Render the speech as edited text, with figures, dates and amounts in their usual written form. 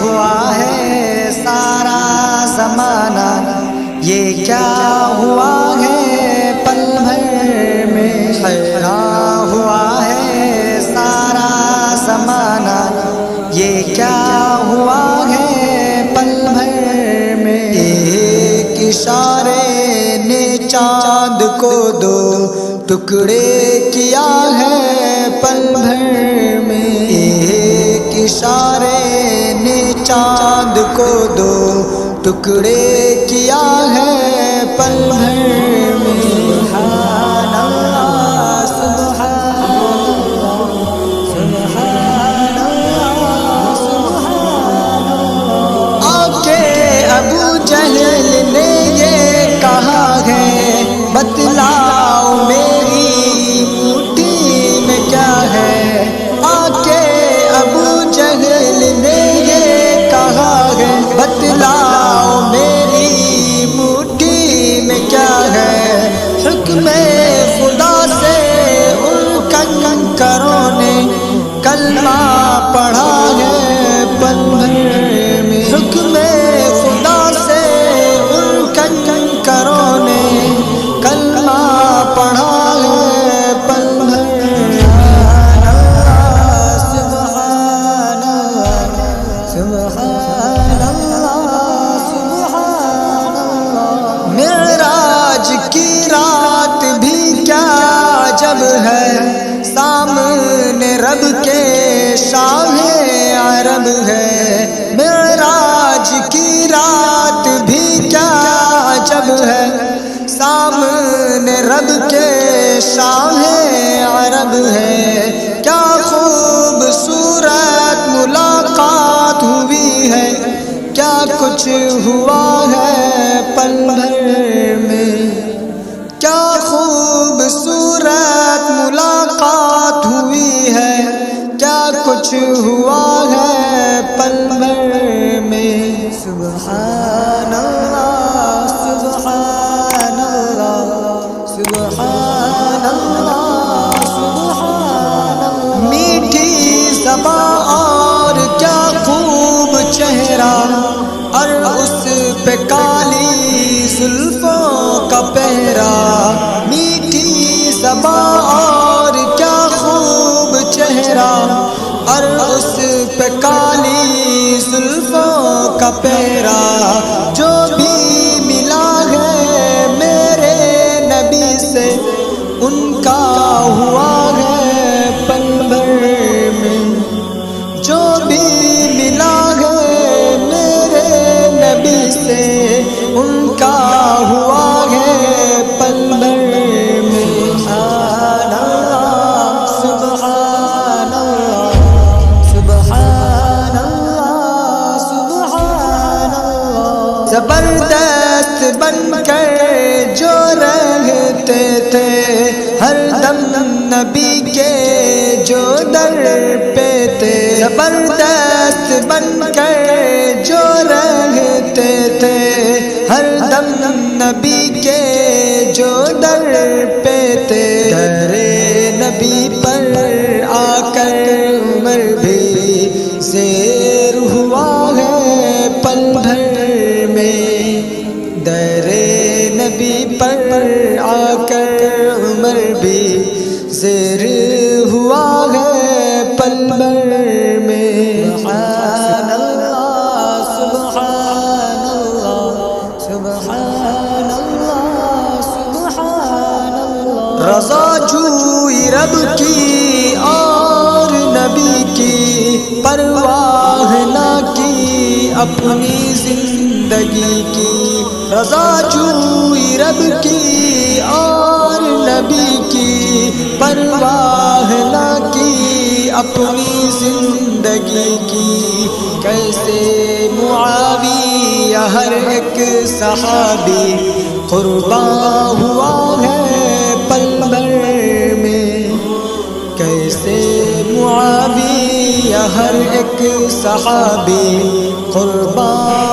ہوا ہے سارا زمانہ، یہ کیا ہوا ہے پل بھر میں، حیران ہوا ہے سارا زمانہ، یہ کیا ہوا ہے پل بھر میں۔ ایک اشارے نے چاند کو دو ٹکڑے کیا ہے پل بھر میں، ایک اشارے نے چاند کو دو ٹکڑے کیا ہے پل بھر میں۔ سبحان اللہ سبحان اللہ سبحان اللہ سبحان اللہ۔ آکے ابو جہل نے یہ کہا ہے بتلاؤ میری مٹھی میں کیا ہے، آکے ابو جہل نے یہ کہا ہے بتلاؤ میری مٹھی میں کیا ہے، حکم خدا سے ان کنکروں نے کلمہ پڑھا ہے پل بھر میں، حکم خدا سے ان کنکروں نے کلمہ پڑھا ہے پل بھر میں۔ سبحان اللہ سبحان اللہ سبحان اللہ۔ معراج کی رات بھی کیا جب ہے، سامنے رب کے شاہ عرب ہے، معراج کی رات بھی کیا جب ہے، سامنے رب کے شاہ عرب ہے، کیا خوبصورت ملاقات ہوئی ہے، کیا کچھ ہوا ہے پل بھر میں، کیا خوبصورت ملاقات ہوئی ہے، کیا کچھ ہوا ہے پل بھر میں۔ سبحان اللہ سبحان اللہ سبحان اللہ سبحان اللہ۔ میٹھی زبان اور کیا خوب چہرہ، اور اس پہ کالی زلفوں کا پہرا، میٹھی زبان اور کیا خوب چہرہ، اور اس پہ کالی زلفوں کا پہرا، جو بھی ملا ہے میرے نبی سے ان کا ہوا ہے پل بھر میں، جو بھی ملا ہے میرے نبی سے ان کا ہوا ہے پل بھر میں۔ سبحان اللہ سبحان اللہ سبحان اللہ سبحان اللہ۔ زبردست بن کر جو رہتے تھے ہر دم نبی کے جو در پہ تھے، زبردست بن کر جو رہتے تھے ہر دم نبی کے جو در پہ تھے، در نبی پر آ کر عمر بھی زیر ہوا ہے پل بھر میں، در نبی پر آ کر عمر بھی زیر ہوا ہے پل بھر میں۔ سبحان اللہ سبحان اللہ سبحان اللہ سبحان اللہ۔ رضا جوئی رب کی اور نبی کی، پرواہ نہ کی اپنی زندگی کی، رضا جوئی رب کی اور نبی کی، پرواہ نہ کی اپنی زندگی کی، کیسے معاویہ ہر ایک صحابی قربان ہوا ہے پل بھر میں، کیسے معاویہ ہر ایک صحابی قربان